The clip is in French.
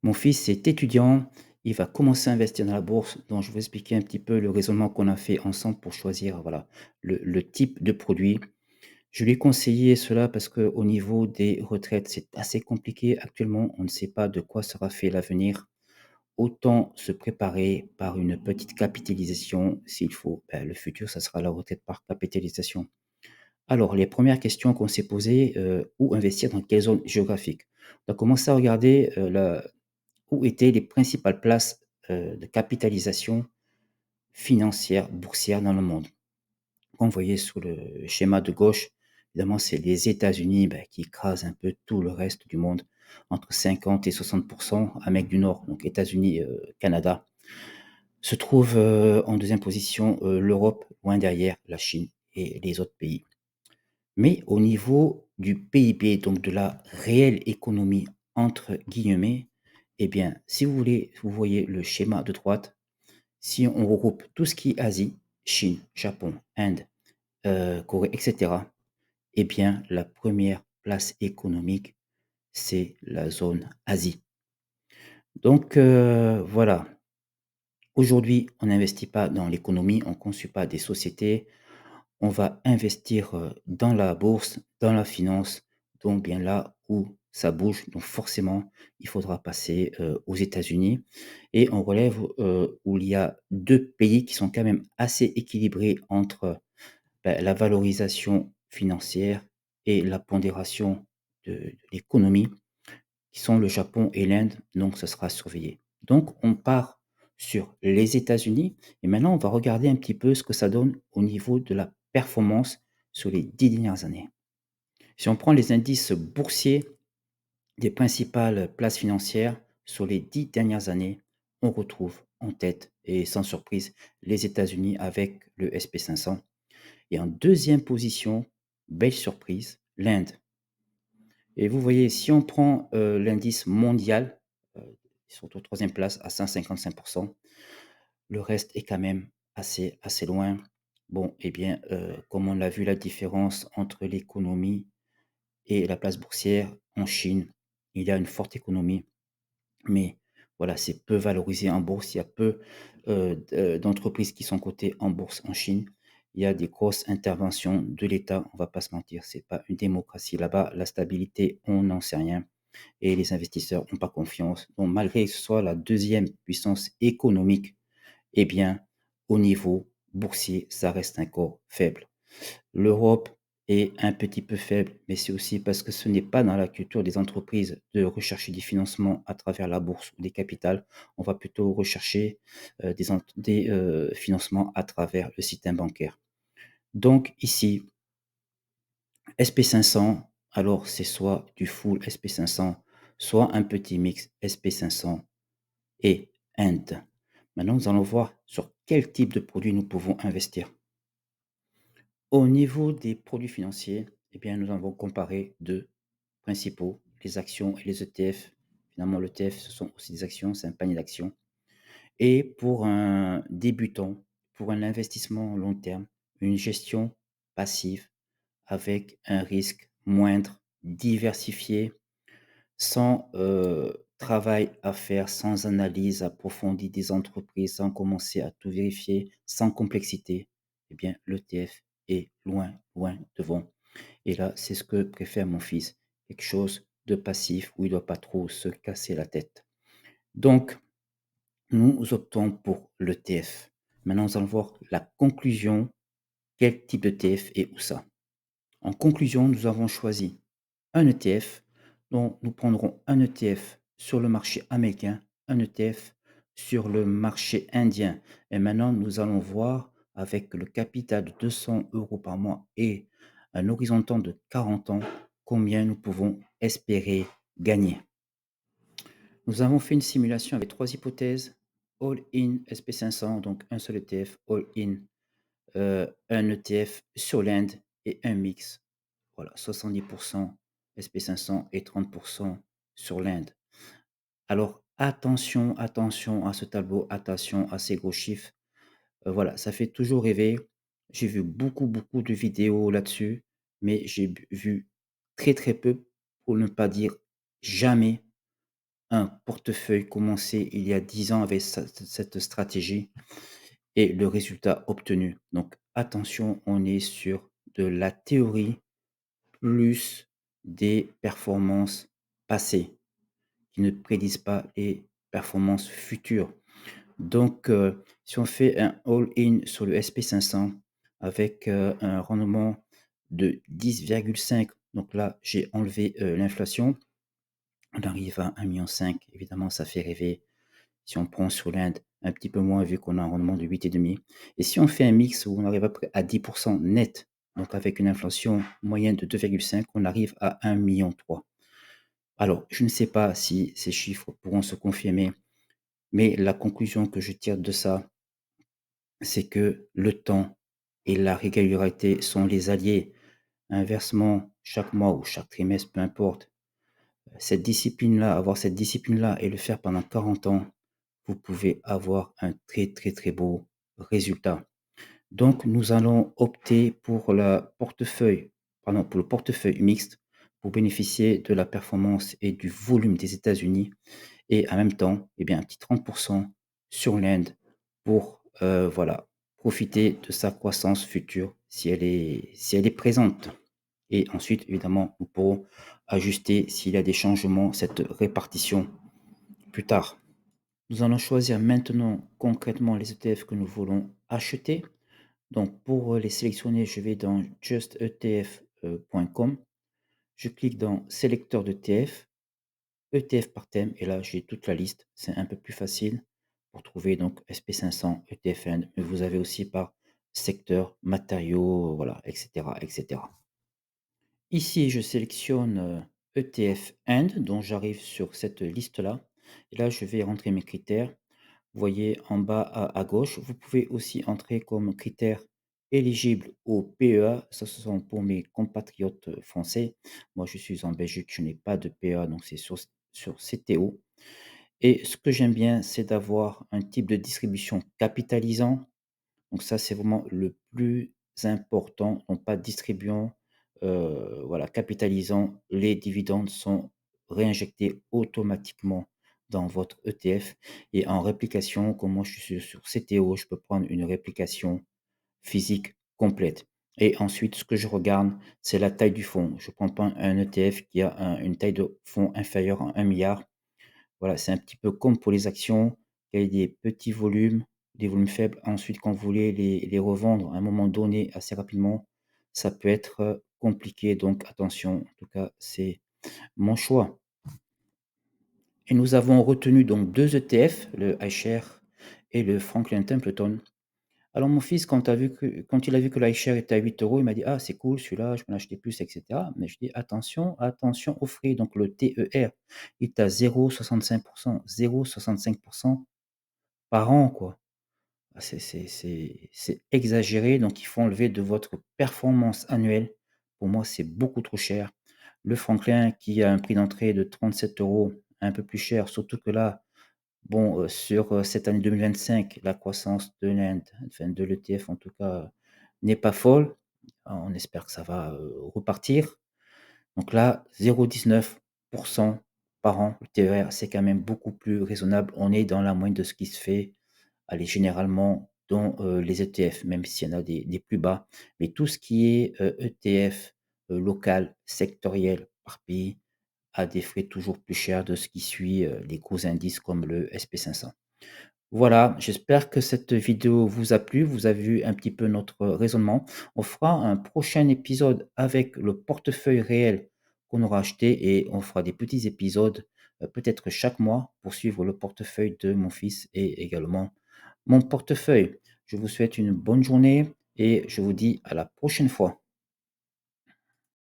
Mon fils est étudiant, il va commencer à investir dans la bourse, donc je vais expliquer un petit peu le raisonnement qu'on a fait ensemble pour choisir, voilà, le type de produit. Je lui ai conseillé cela parce qu'au niveau des retraites, c'est assez compliqué actuellement. On ne sait pas de quoi sera fait l'avenir. Autant se préparer par une petite capitalisation s'il faut. Ben, le futur, ça sera la retraite par capitalisation. Alors, les premières questions qu'on s'est posées, où investir, dans quelle zone géographique? On a commencé à regarder où étaient les principales places, de capitalisation financière, boursière dans le monde. Comme vous voyez sur le schéma de gauche, évidemment, c'est les États-Unis, qui écrasent un peu tout le reste du monde, entre 50 et 60. Amérique du Nord, donc États-Unis, Canada. Se trouve, en deuxième position, l'Europe, loin derrière la Chine et les autres pays. Mais au niveau du PIB, donc de la «réelle économie» entre guillemets, eh bien, si vous voulez, vous voyez le schéma de droite, si on regroupe tout ce qui est Asie, Chine, Japon, Inde, Corée et cetera, eh bien, la première place économique, c'est la zone Asie. Donc voilà, aujourd'hui, on n'investit pas dans l'économie, on ne conçoit pas des sociétés, on va investir, dans la bourse, dans la finance, donc bien là où ça bouge, donc forcément, il faudra passer, aux États-Unis et on relève, où il y a 2 pays qui sont quand même assez équilibrés entre, la valorisation financière et la pondération de l'économie, qui sont le Japon et l'Inde, donc ça sera surveillé. Donc on part sur les États-Unis et maintenant on va regarder un petit peu ce que ça donne au niveau de la performance sur les 10 dernières années. Si on prend les indices boursiers des principales places financières sur les 10 dernières années, on retrouve en tête et sans surprise les États-Unis avec le SP 500 et en deuxième position, belle surprise, l'Inde. Et vous voyez, si on prend, l'indice mondial, ils sont aux troisième place à 155. Le reste est quand même assez loin. Bon, eh bien, comme on l'a vu la différence entre l'économie et la place boursière en Chine, il y a une forte économie, mais voilà, c'est peu valorisé en bourse. Il y a peu, d'entreprises qui sont cotées en bourse en Chine. Il y a des grosses interventions de l'État, on va pas se mentir, c'est pas une démocratie là-bas. La stabilité, on n'en sait rien et les investisseurs n'ont pas confiance. Donc malgré que ce soit la deuxième puissance économique, eh bien, au niveau boursier, ça reste encore faible. L'Europe est un petit peu faible, mais c'est aussi parce que ce n'est pas dans la culture des entreprises de rechercher des financements à travers la bourse ou des capitales. On va plutôt rechercher, des financements à travers le système bancaire. Donc ici, SP 500, alors c'est soit du full SP 500, soit un petit mix SP 500 et Inde. Maintenant, nous allons voir sur quel type de produit nous pouvons investir. Au niveau des produits financiers, eh bien, nous avons comparé 2 principaux, les actions et les ETF. Finalement, l'ETF, ce sont aussi des actions, c'est un panier d'actions. Et pour un débutant, pour un investissement long terme, une gestion passive avec un risque moindre, diversifié, sans, travail à faire, sans analyse approfondie des entreprises, sans commencer à tout vérifier, sans complexité, eh bien, l'ETF est loin, loin devant. Et là, c'est ce que préfère mon fils, quelque chose de passif où il ne doit pas trop se casser la tête. Donc, nous optons pour l'ETF. Maintenant, nous allons voir la conclusion, quel type d'ETF et où ça. En conclusion, nous avons choisi un ETF, dont nous prendrons un ETF sur le marché américain, un ETF sur le marché indien. Et maintenant, nous allons voir avec le capital de 200 € par mois et un horizon de temps de 40 ans, combien nous pouvons espérer gagner. Nous avons fait une simulation avec trois hypothèses. All-in SP 500, donc un seul ETF, all-in, un ETF sur l'Inde et un mix. Voilà, 70% SP 500 et 30% sur l'Inde. Alors attention, attention à ce tableau, attention à ces gros chiffres. Voilà, ça fait toujours rêver. J'ai vu beaucoup, beaucoup de vidéos là-dessus, mais j'ai vu très, très peu, pour ne pas dire jamais, un portefeuille commencé il y a 10 ans avec cette stratégie et le résultat obtenu. Donc attention, on est sur de la théorie plus des performances passées qui ne prédisent pas les performances futures. Donc, si on fait un all-in sur le SP 500 avec, un rendement de 10,5, donc là, j'ai enlevé, l'inflation, on arrive à 1,5 million. Évidemment, ça fait rêver. Si on prend sur l'Inde, un petit peu moins vu qu'on a un rendement de 8,5. Et si on fait un mix où on arrive à peu près à 10 net, donc avec une inflation moyenne de 2,5, on arrive à 1,3 million. Alors, je ne sais pas si ces chiffres pourront se confirmer, mais la conclusion que je tire de ça, c'est que le temps et la régularité sont les alliés. Inversement, chaque mois ou chaque trimestre, peu importe, cette discipline-là, avoir cette discipline-là et le faire pendant 40 ans, vous pouvez avoir un très, très, très beau résultat. Donc, nous allons opter pour pour le portefeuille mixte pour bénéficier de la performance et du volume des États-Unis et en même temps, eh bien, un petit 30 sur l'Inde pour, voilà, profiter de sa croissance future si elle est présente. Et ensuite, évidemment, nous pourrons ajuster s'il y a des changements, cette répartition plus tard. Nous allons choisir maintenant concrètement les ETF que nous voulons acheter. Donc, pour les sélectionner, je vais dans justetf.com. Je clique dans sélecteur d'ETF, ETF par thème, et là, j'ai toute la liste. C'est un peu plus facile pour trouver donc SP 500, ETFN, mais vous avez aussi par secteur, matériaux, voilà, etc., etc. Ici, je sélectionne ETF End, donc j'arrive sur cette liste-là. Et là, je vais rentrer mes critères. Vous voyez en bas à gauche, vous pouvez aussi entrer comme critère éligible au PEA. Ça, ce sont pour mes compatriotes français. Moi, je suis en Belgique, je n'ai pas de PEA, donc c'est sur CTO. Et ce que j'aime bien, c'est d'avoir un type de distribution capitalisant. Donc ça, c'est vraiment le plus important, donc pas distribuant, voilà, capitalisant. Les dividendes sont réinjectés automatiquement dans votre ETF et en réplication, comme moi je suis sur CTO, je peux prendre une réplication physique complète et ensuite ce que je regarde, c'est la taille du fonds. Je ne prends pas un ETF qui a une taille de fonds inférieure à 1 milliard. Voilà, c'est un petit peu comme pour les actions, il y a des petits volumes, des volumes faibles. Ensuite, quand vous voulez les revendre à un moment donné assez rapidement, ça peut être, compliqué. Donc attention, en tout cas, c'est mon choix. Et nous avons retenu donc 2 ETF, le iShares et le Franklin Templeton. Alors mon fils, quand il a vu que l'iShare était à 8 euros, il m'a dit: «Ah, c'est cool celui-là, je peux en acheter plus et cetera». Mais je dis: «Attention, attention aux frais». Donc le TER, il est à 0,65 par an, quoi. Ah, c'est exagéré, donc il faut enlever de votre performance annuelle. Pour moi, c'est beaucoup trop cher. Le Franklin qui a un prix d'entrée de 37 euros, un peu plus cher, surtout que là, bon, sur, cette année 2025, la croissance de l'Inde, enfin de l'ETF en tout cas, n'est pas folle. On espère que ça va, repartir. Donc là, 0,19 par an, le TER, c'est quand même beaucoup plus raisonnable. On est dans la moyenne de ce qui se fait, allez, généralement dans, les ETF, même s'il y en a des plus bas. Mais tout ce qui est, ETF, local, sectoriel, par pays, a des frais toujours plus chers de ce qui suit, les gros indices comme le SP 500. Voilà, j'espère que cette vidéo vous a plu. Vous avez vu un petit peu notre raisonnement. On fera un prochain épisode avec le portefeuille réel qu'on aura acheté et on fera des petits épisodes, peut-être chaque mois pour suivre le portefeuille de mon fils et également mon portefeuille. Je vous souhaite une bonne journée et je vous dis à la prochaine fois.